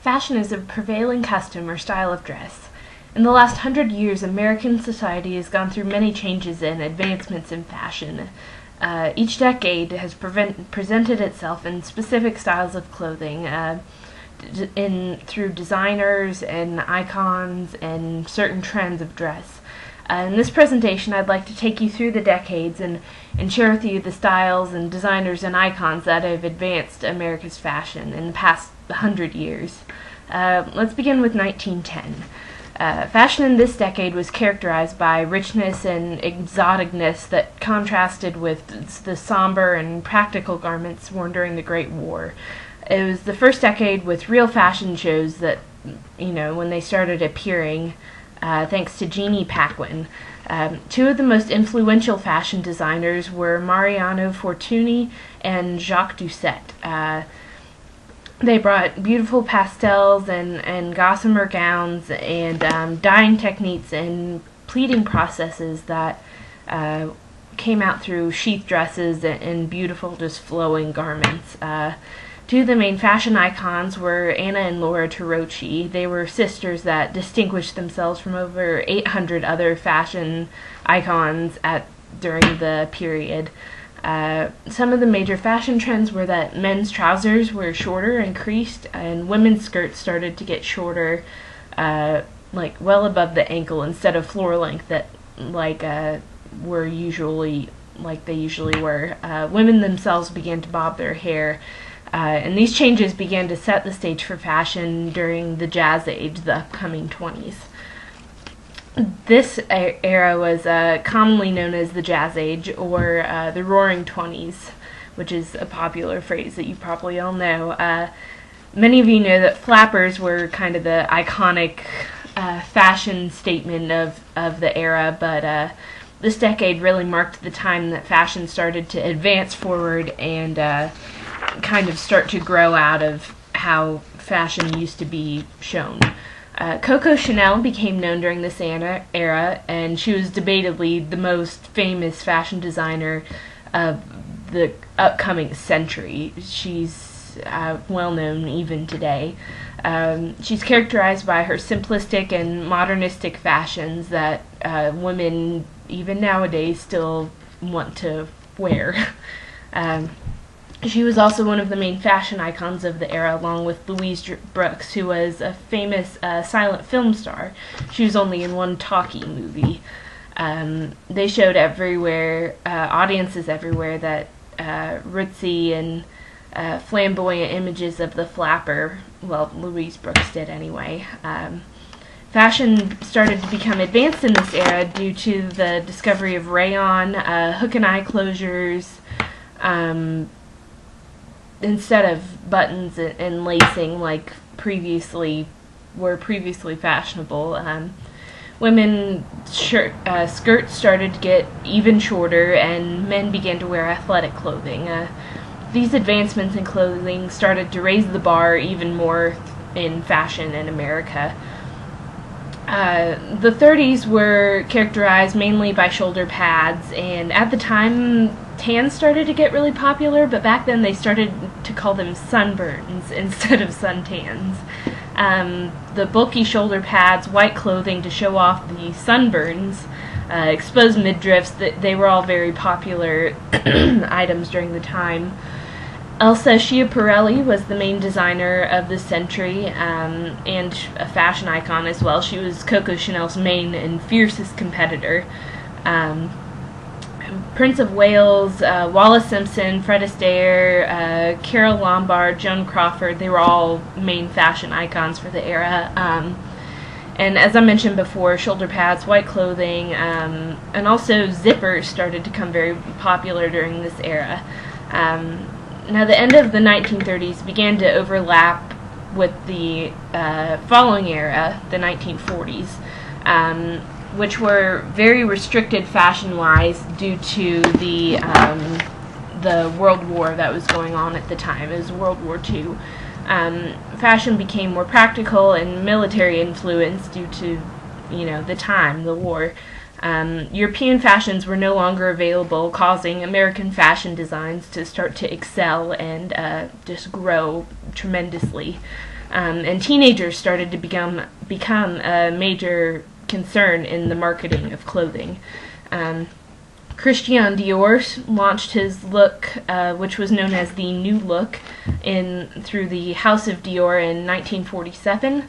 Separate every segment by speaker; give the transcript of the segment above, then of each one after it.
Speaker 1: Fashion is a prevailing custom or style of dress. In the last 100 years, American society has gone through many changes and advancements in fashion. Each decade has presented itself in specific styles of clothing, through designers and icons and certain trends of dress. In this presentation, I'd like to take you through the decades and share with you the styles and designers and icons that have advanced America's fashion in the past 100 years. Let's begin with 1910. Fashion in this decade was characterized by richness and exoticness that contrasted with the somber and practical garments worn during the Great War. It was the first decade with real fashion shows that, when they started appearing, thanks to Jeannie Paquin. Two of the most influential fashion designers were Mariano Fortuny and Jacques Doucet. They brought beautiful pastels and gossamer gowns and dyeing techniques and pleating processes that came out through sheath dresses and beautiful, just flowing garments. Two of the main fashion icons were Anna and Laura Tarocci. They were sisters that distinguished themselves from over 800 other fashion icons during the period. Some of the major fashion trends were that men's trousers were shorter and creased, and women's skirts started to get shorter, well above the ankle instead of floor length that were usually they usually were. Women themselves began to bob their hair. And these changes began to set the stage for fashion during the Jazz Age, the upcoming 20s. This era was commonly known as the Jazz Age, or the Roaring Twenties, which is a popular phrase that you probably all know. Many of you know that flappers were kind of the iconic fashion statement of the era, but this decade really marked the time that fashion started to advance forward and kind of start to grow out of how fashion used to be shown. Coco Chanel became known during this era, and she was debatably the most famous fashion designer of the upcoming century. She's well known even today. She's characterized by her simplistic and modernistic fashions that women, even nowadays, still want to wear. She was also one of the main fashion icons of the era, along with Louise Brooks, who was a famous silent film star. She was only in one talkie movie. They showed everywhere, audiences everywhere, that ritzy and flamboyant images of the flapper. Well, Louise Brooks did anyway. Fashion started to become advanced in this era due to the discovery of rayon, hook and eye closures, instead of buttons and lacing like were previously fashionable. Women's skirts started to get even shorter, and men began to wear athletic clothing. These advancements in clothing started to raise the bar even more in fashion in America. The 30s were characterized mainly by shoulder pads, and at the time tans started to get really popular, but back then they started to call them sunburns instead of suntans. The bulky shoulder pads, white clothing to show off the sunburns, exposed midriffs, they were all very popular items during the time. Elsa Schiaparelli was the main designer of the century, and a fashion icon as well. She was Coco Chanel's main and fiercest competitor. Prince of Wales, Wallace Simpson, Fred Astaire, Carole Lombard, Joan Crawford, they were all main fashion icons for the era. And as I mentioned before, shoulder pads, white clothing, and also zippers started to become very popular during this era. Now, the end of the 1930s began to overlap with the following era, the 1940s, which were very restricted fashion-wise due to the World War that was going on at the time. It was World War II. Fashion became more practical and military influenced due to, the time, the war. European fashions were no longer available, causing American fashion designs to start to excel and just grow tremendously. And teenagers started to become a major concern in the marketing of clothing. Christian Dior launched his look, which was known as the New Look, through the House of Dior in 1947.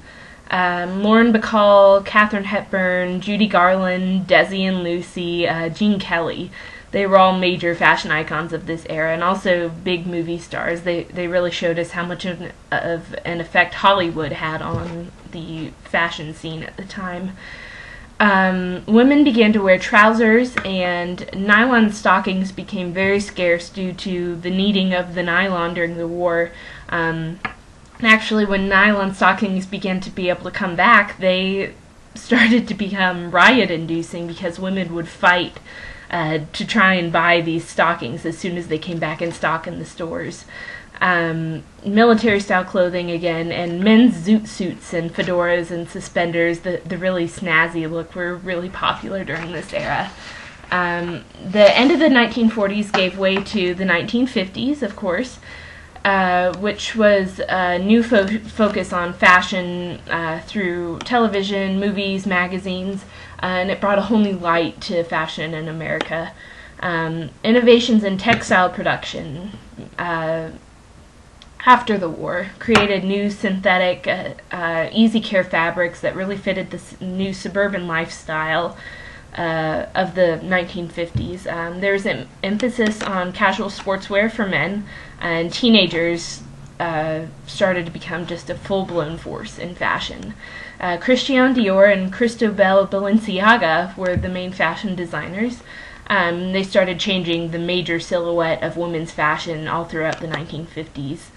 Speaker 1: Lauren Bacall, Katharine Hepburn, Judy Garland, Desi and Lucy, Gene Kelly. They were all major fashion icons of this era, and also big movie stars. They really showed us how much of an effect Hollywood had on the fashion scene at the time. Women began to wear trousers, and nylon stockings became very scarce due to the needing of the nylon during the war. Actually, when nylon stockings began to be able to come back, they started to become riot-inducing because women would fight to try and buy these stockings as soon as they came back in stock in the stores. Military-style clothing again, and men's zoot suits and fedoras and suspenders, the really snazzy look, were really popular during this era. The end of the 1940s gave way to the 1950s, of course, which was a new focus on fashion through television, movies, magazines, and it brought a whole new light to fashion in America. Innovations in textile production after the war created new synthetic, easy care fabrics that really fitted this new suburban lifestyle of the 1950s. There was an emphasis on casual sportswear for men, and teenagers started to become just a full-blown force in fashion. Christian Dior and Cristobal Balenciaga were the main fashion designers. They started changing the major silhouette of women's fashion all throughout the 1950s.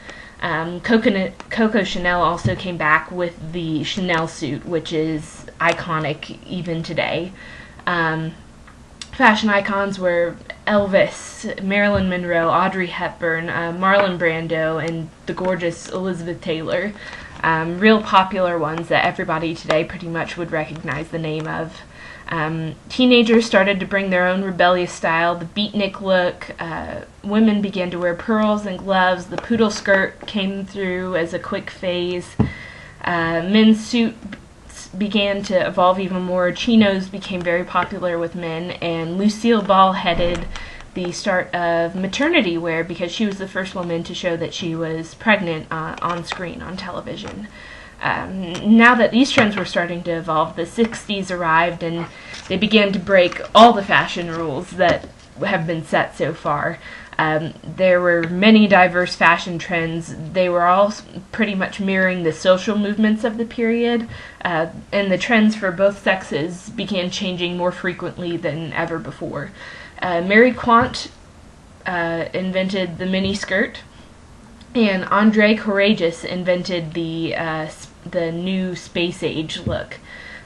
Speaker 1: Coco Chanel also came back with the Chanel suit, which is iconic even today. Fashion icons were Elvis, Marilyn Monroe, Audrey Hepburn, Marlon Brando, and the gorgeous Elizabeth Taylor. Real popular ones that everybody today pretty much would recognize the name of. Teenagers started to bring their own rebellious style, the beatnik look. Women began to wear pearls and gloves. The poodle skirt came through as a quick phase. Men's suit began to evolve even more. Chinos became very popular with men, and Lucille Ball headed the start of maternity wear because she was the first woman to show that she was pregnant on screen on television. Now that these trends were starting to evolve, the 60s arrived and they began to break all the fashion rules that have been set so far. There were many diverse fashion trends. They were all pretty much mirroring the social movements of the period, and the trends for both sexes began changing more frequently than ever before. Mary Quant invented the miniskirt, and Andre Courageous invented the new space age look.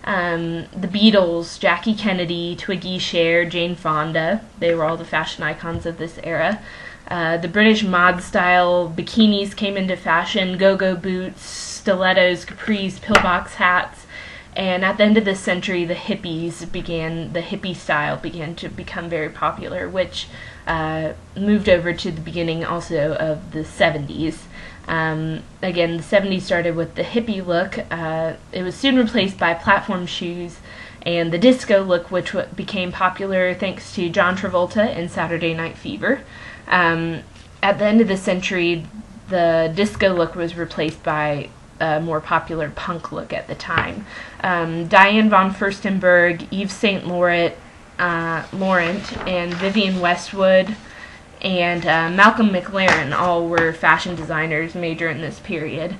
Speaker 1: The Beatles, Jackie Kennedy, Twiggy, Cher, Jane Fonda, they were all the fashion icons of this era. The British mod style bikinis came into fashion, go-go boots, stilettos, capris, pillbox hats, and at the end of this century the hippie style began to become very popular, which moved over to the beginning also of the 70s. Again, the 70s started with the hippie look. It was soon replaced by platform shoes and the disco look, which became popular thanks to John Travolta in Saturday Night Fever. At the end of the century, the disco look was replaced by a more popular punk look at the time. Diane von Furstenberg, Yves Saint Laurent, and Vivienne Westwood, and Malcolm McLaren all were fashion designers major in this period.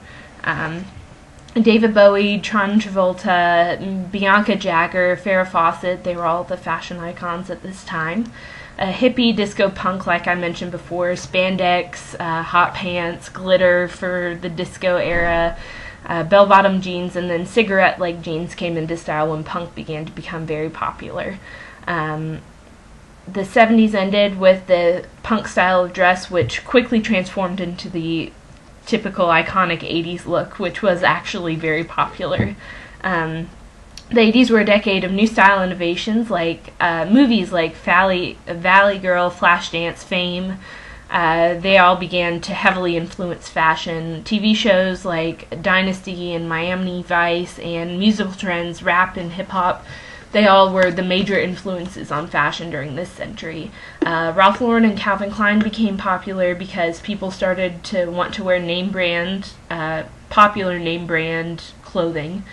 Speaker 1: David Bowie, John Travolta, Bianca Jagger, Farrah Fawcett, they were all the fashion icons at this time. Hippie, disco punk, like I mentioned before, spandex, hot pants, glitter for the disco era, bell-bottom jeans, and then cigarette-like jeans came into style when punk began to become very popular. The 70s ended with the punk style of dress, which quickly transformed into the typical iconic 80s look, which was actually very popular. The 80s were a decade of new style innovations, like movies like Valley Girl, Flashdance, Fame. They all began to heavily influence fashion. TV shows like Dynasty and Miami Vice, and musical trends, rap and hip hop, they all were the major influences on fashion during this century. Ralph Lauren and Calvin Klein became popular because people started to want to wear popular name brand clothing.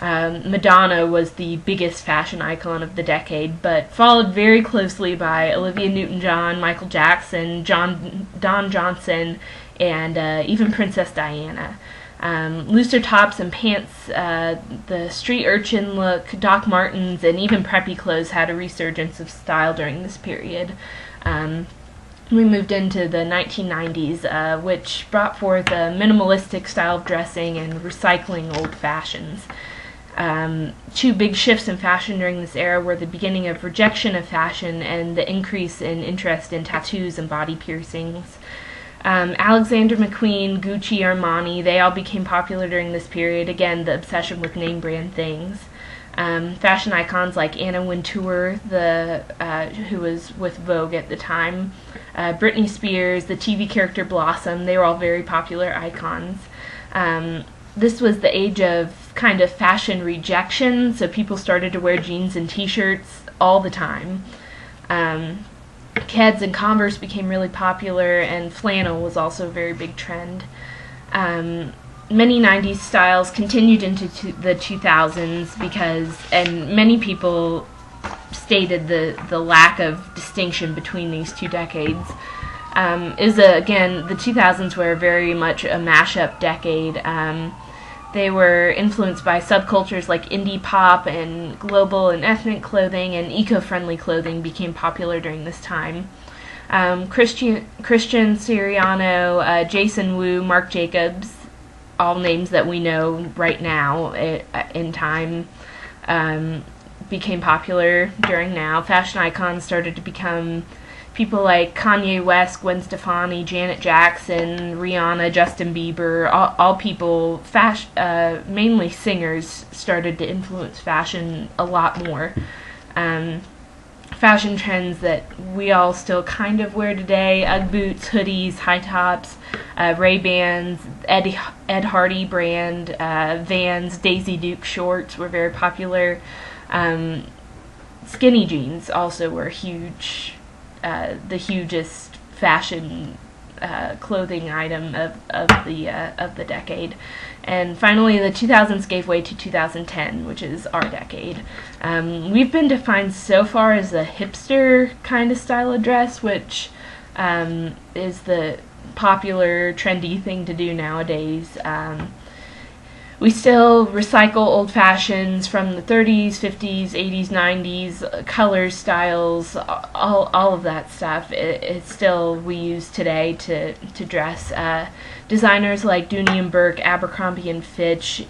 Speaker 1: Madonna was the biggest fashion icon of the decade, but followed very closely by Olivia Newton-John, Michael Jackson, Don Johnson, and even Princess Diana. Looser tops and pants, the street urchin look, Doc Martens, and even preppy clothes had a resurgence of style during this period. We moved into the 1990s, which brought forth a minimalistic style of dressing and recycling old fashions. Two big shifts in fashion during this era were the beginning of rejection of fashion and the increase in interest in tattoos and body piercings. Alexander McQueen, Gucci, Armani, they all became popular during this period. Again, the obsession with name brand things. Fashion icons like Anna Wintour, who was with Vogue at the time, Britney Spears, the TV character Blossom, they were all very popular icons. This was the age of kind of fashion rejection, so people started to wear jeans and t-shirts all the time. Keds and Converse became really popular, and flannel was also a very big trend. Many 90s styles continued into the 2000s and many people stated the lack of distinction between these two decades. Again, the 2000s were very much a mashup decade. They were influenced by subcultures like indie pop, and global and ethnic clothing and eco-friendly clothing became popular during this time. Christian Siriano, Jason Wu, Marc Jacobs, all names that we know right now in time, became popular during now. Fashion icons started to become people like Kanye West, Gwen Stefani, Janet Jackson, Rihanna, Justin Bieber, all people, mainly singers, started to influence fashion a lot more. Fashion trends that we all still kind of wear today: Ugg boots, hoodies, high tops, Ray-Bans, Ed Hardy brand, Vans, Daisy Duke shorts were very popular. Skinny jeans also were huge. The hugest fashion clothing item of the decade. And finally, the 2000s gave way to 2010, which is our decade. We've been defined so far as a hipster kind of style of dress, which is the popular, trendy thing to do nowadays. We still recycle old fashions from the 30s, 50s, 80s, 90s, colors, styles, all of that stuff. It's still we use today to dress. Designers like Dooney and Burke, Abercrombie and Fitch,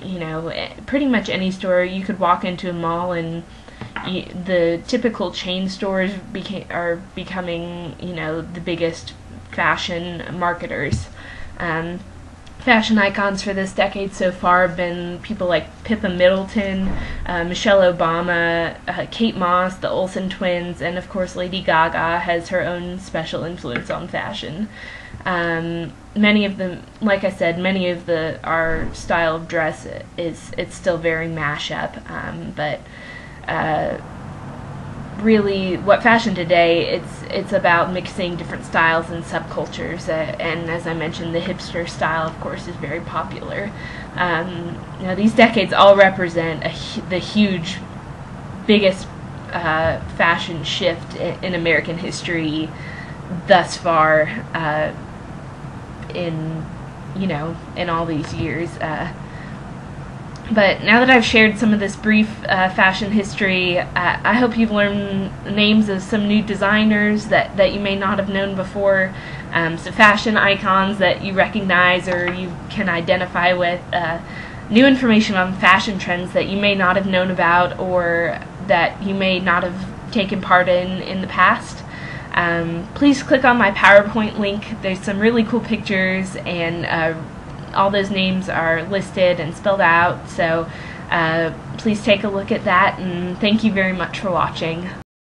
Speaker 1: pretty much any store you could walk into a mall and the typical chain stores are becoming the biggest fashion marketers. Fashion icons for this decade so far have been people like Pippa Middleton, Michelle Obama, Kate Moss, the Olsen twins, and of course Lady Gaga has her own special influence on fashion. Many of them, like I said, our style of dress it's still very mashup, but really what fashion today, it's about mixing different styles and subcultures, and as I mentioned, the hipster style of course is very popular. These decades all represent the biggest fashion shift in American history thus far, in all these years. But now that I've shared some of this brief fashion history, I hope you've learned names of some new designers that you may not have known before, so fashion icons that you recognize or you can identify with, new information on fashion trends that you may not have known about or that you may not have taken part in the past. Please click on my PowerPoint link. There's some really cool pictures, and all those names are listed and spelled out, so Please take a look at that, and thank you very much for watching.